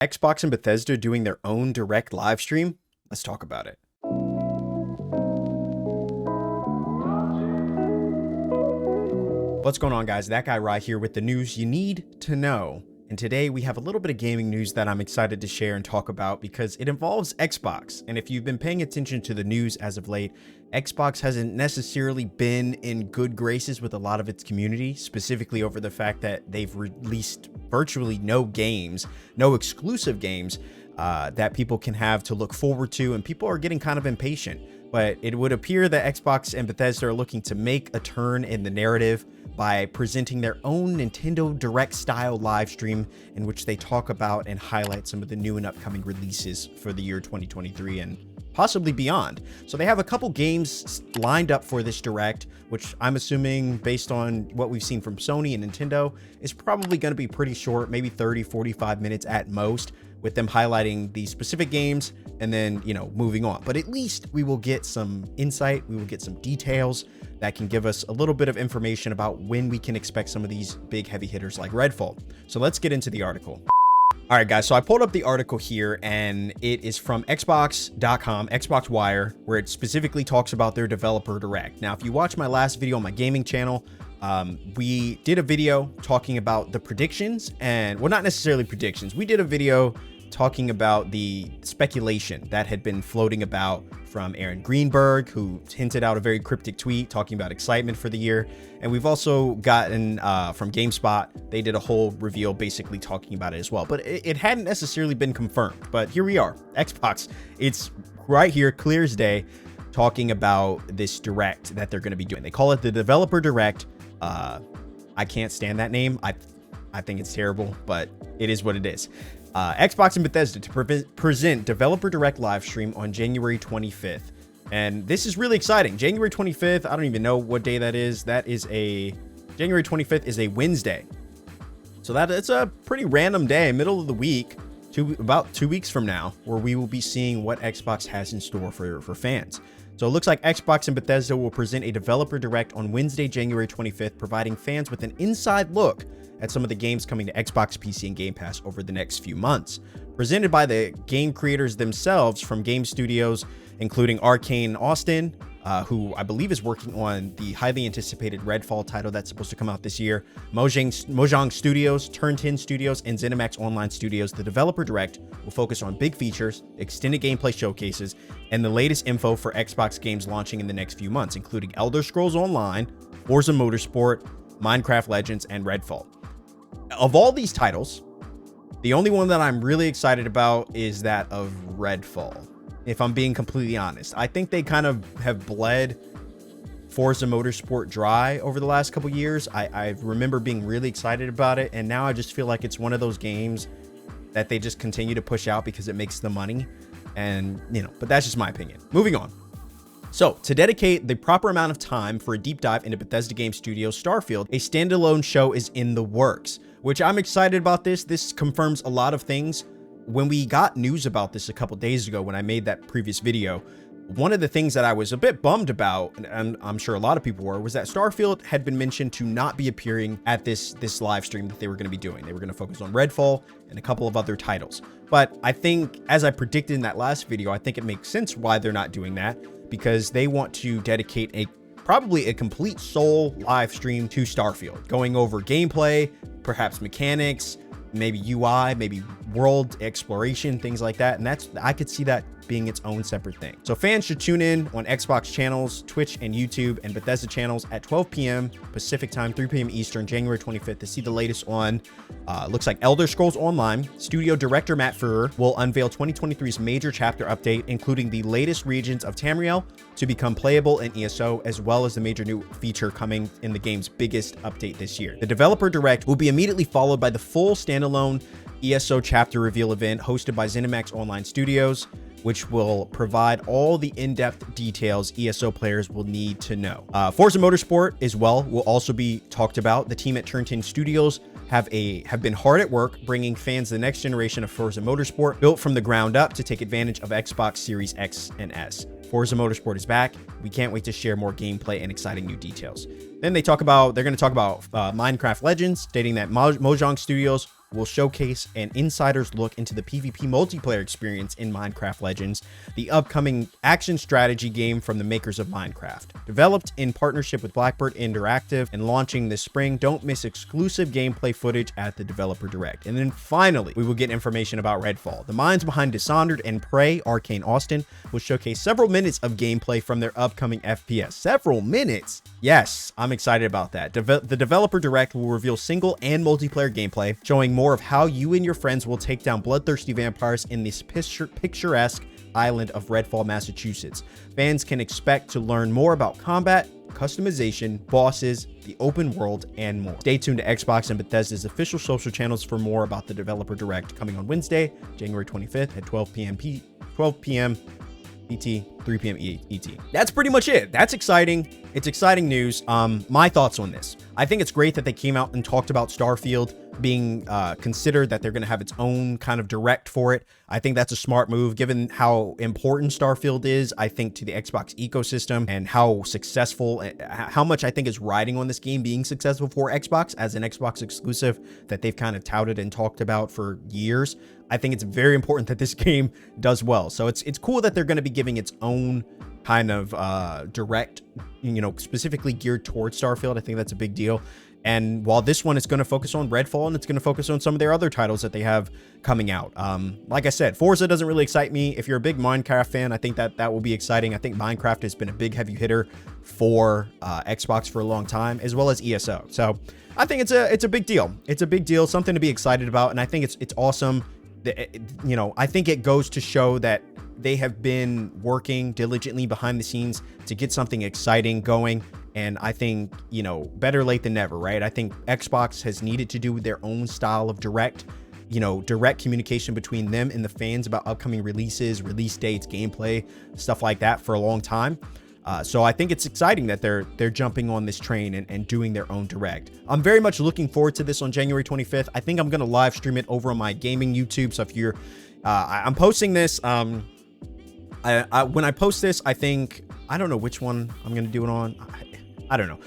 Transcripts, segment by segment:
Xbox and Bethesda doing their own direct live stream? Let's talk about it. What's going on, guys? That guy right here with the news you need to know. And today we have a little bit of gaming news that I'm excited to share and talk about because it involves Xbox. And if you've been paying attention to the news as of late, Xbox hasn't necessarily been in good graces with a lot of its community, specifically over the fact that they've released virtually no games, no exclusive games that people can have to look forward to. And people are getting kind of impatient. But it would appear that Xbox and Bethesda are looking to make a turn in the narrative by presenting their own Nintendo Direct style live stream in which they talk about and highlight some of the new and upcoming releases for the year 2023 and possibly beyond. So they have a couple games lined up for this Direct, which I'm assuming, based on what we've seen from Sony and Nintendo, is probably going to be pretty short, maybe 30-45 minutes at most, with them highlighting the specific games and then, moving on. But at least we will get some insight, we will get some details that can give us a little bit of information about when we can expect some of these big heavy hitters like Redfall. So let's get into the article. All right, guys, so I pulled up the article here and it is from Xbox.com, Xbox Wire, where it specifically talks about their developer direct. Now, if you watch my last video on my gaming channel, we did a video talking about the predictions and, well, not necessarily predictions. We did a video talking about the speculation that had been floating about from Aaron Greenberg, who hinted out a very cryptic tweet talking about excitement for the year. And we've also gotten from GameSpot, they did a whole reveal basically talking about it as well. But it hadn't necessarily been confirmed. But here we are, Xbox. It's right here, clear as day, talking about this Direct that they're going to be doing. They call it the Developer Direct. I can't stand that name. I think it's terrible, but it is what it is. Xbox and Bethesda to present Developer Direct live stream on January 25th. And this is really exciting. January 25th, I don't even know what day that is. January 25th is a Wednesday. So it's a pretty random day, middle of the week, about 2 weeks from now, where we will be seeing what Xbox has in store for fans. So it looks like Xbox and Bethesda will present a Developer Direct on Wednesday, January 25th, providing fans with an inside look at some of the games coming to Xbox, PC, and Game Pass over the next few months. Presented by the game creators themselves from game studios, including Arcane Austin, who I believe is working on the highly anticipated Redfall title that's supposed to come out this year, Mojang Studios, Turn 10 Studios, and ZeniMax Online Studios. The Developer Direct will focus on big features, extended gameplay showcases, and the latest info for Xbox games launching in the next few months, including Elder Scrolls Online, Forza Motorsport, Minecraft Legends, and Redfall. Of all these titles, the only one that I'm really excited about is that of Redfall, if I'm being completely honest. I think they kind of have bled Forza Motorsport dry over the last couple years. I remember being really excited about it, and now I just feel like it's one of those games that they just continue to push out because it makes the money. And, but that's just my opinion. Moving on. So, to dedicate the proper amount of time for a deep dive into Bethesda Game Studios' Starfield, a standalone show is in the works, which I'm excited about this. This confirms a lot of things. When we got news about this a couple days ago, when I made that previous video, one of the things that I was a bit bummed about, and I'm sure a lot of people were, was that Starfield had been mentioned to not be appearing at this live stream that they were going to be doing. They were going to focus on Redfall and a couple of other titles. But I think, as I predicted in that last video, I think it makes sense why they're not doing that, because they want to dedicate probably a complete sole live stream to Starfield, going over gameplay, perhaps mechanics, maybe UI, maybe world exploration, things like that. And I could see that being its own separate thing. So fans should tune in on Xbox channels, Twitch and YouTube, and Bethesda channels at 12 p.m. Pacific time, 3 p.m. Eastern, January 25th to see the latest on, looks like Elder Scrolls Online. Studio director Matt Furrer will unveil 2023's major chapter update, including the latest regions of Tamriel to become playable in ESO, as well as the major new feature coming in the game's biggest update this year. The Developer Direct will be immediately followed by the full standalone ESO chapter reveal event hosted by ZeniMax Online Studios, which will provide all the in-depth details ESO players will need to know. Forza Motorsport as well will also be talked about. The team at Turn 10 Studios have been hard at work bringing fans the next generation of Forza Motorsport, built from the ground up to take advantage of Xbox Series X and S. Forza Motorsport is back. We can't wait to share more gameplay and exciting new details. Then they're going to talk about Minecraft Legends, stating that Mojang Studios will showcase an insider's look into the PvP multiplayer experience in Minecraft Legends, the upcoming action strategy game from the makers of Minecraft. Developed in partnership with Blackbird Interactive and launching this spring, don't miss exclusive gameplay footage at the Developer Direct. And then finally, we will get information about Redfall. The minds behind Dishonored and Prey, Arcane Austin, will showcase several minutes of gameplay from their upcoming FPS. Several minutes? Yes, I'm excited about that. The Developer Direct will reveal single and multiplayer gameplay, showing more of how you and your friends will take down bloodthirsty vampires in this picturesque island of Redfall, Massachusetts. Fans can expect to learn more about combat, customization, bosses, the open world, and more. Stay tuned to Xbox and Bethesda's official social channels for more about the Developer Direct coming on Wednesday, January 25th at 12 p.m. ET, 3 p.m. ET. That's pretty much it. That's exciting. It's exciting news. My thoughts on this. I think it's great that they came out and talked about Starfield being considered, that they're going to have its own kind of direct for it. I think that's a smart move given how important Starfield is, I think, to the Xbox ecosystem and how successful, how much I think is riding on this game being successful for Xbox as an Xbox exclusive that they've kind of touted and talked about for years. I think it's very important that this game does well. So it's cool that they're going to be giving its own kind of direct, you know, specifically geared towards Starfield. I think that's a big deal. And while this one is going to focus on Redfall and it's going to focus on some of their other titles that they have coming out. Like I said, Forza doesn't really excite me. If you're a big Minecraft fan, I think that will be exciting. I think Minecraft has been a big heavy hitter for Xbox for a long time, as well as ESO. So I think it's a big deal. It's a big deal, something to be excited about. And I think it's awesome. You know, I think it goes to show that they have been working diligently behind the scenes to get something exciting going. And I think, you know, better late than never, right? I think Xbox has needed to do their own style of direct communication between them and the fans about upcoming releases, release dates, gameplay, stuff like that for a long time. So I think it's exciting that they're jumping on this train and doing their own direct. I'm very much looking forward to this on January 25th. I think I'm going to live stream it over on my gaming YouTube. So if you're, I'm posting this, when I post this, I think, I don't know which one I'm going to do it on. I don't know.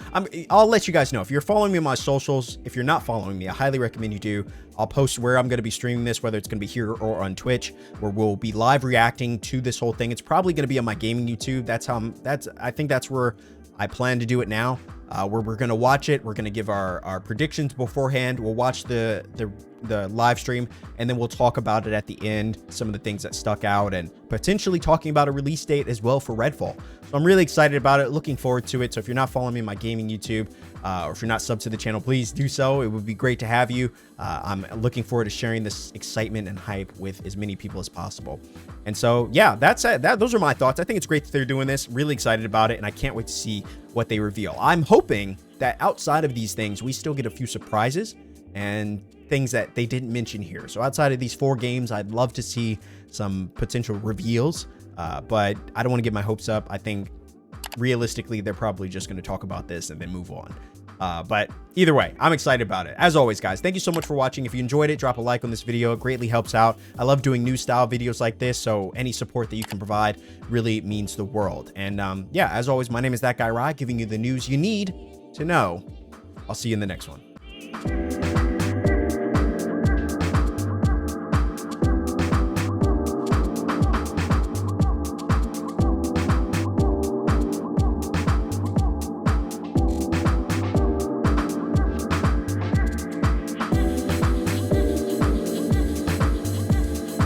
I'll let you guys know. If you're following me on my socials, if you're not following me, I highly recommend you do. I'll post where I'm going to be streaming this, whether it's going to be here or on Twitch, where we'll be live reacting to this whole thing. It's probably going to be on my gaming YouTube. I think that's where I plan to do it now, where we're going to watch it. We're going to give our predictions beforehand. We'll watch the live stream, and then we'll talk about it at the end, some of the things that stuck out, and potentially talking about a release date as well for Redfall. So I'm really excited about it, looking forward to it. So if you're not following me on my gaming YouTube, or if you're not subbed to the channel, please do so. It would be great to have you. I'm looking forward to sharing this excitement and hype with as many people as possible. And so, yeah, that's it. Those are my thoughts. I think it's great that they're doing this. Really excited about it, and I can't wait to see what they reveal. I'm hoping that outside of these things, we still get a few surprises and things that they didn't mention here. So outside of these 4 games, I'd love to see some potential reveals, but I don't want to get my hopes up. I think realistically, they're probably just going to talk about this and then move on. But either way, I'm excited about it. As always, guys, thank you so much for watching. If you enjoyed it, drop a like on this video. It greatly helps out. I love doing new style videos like this, so any support that you can provide really means the world. And yeah, as always, my name is That Guy Rye, giving you the news you need to know. I'll see you in the next one.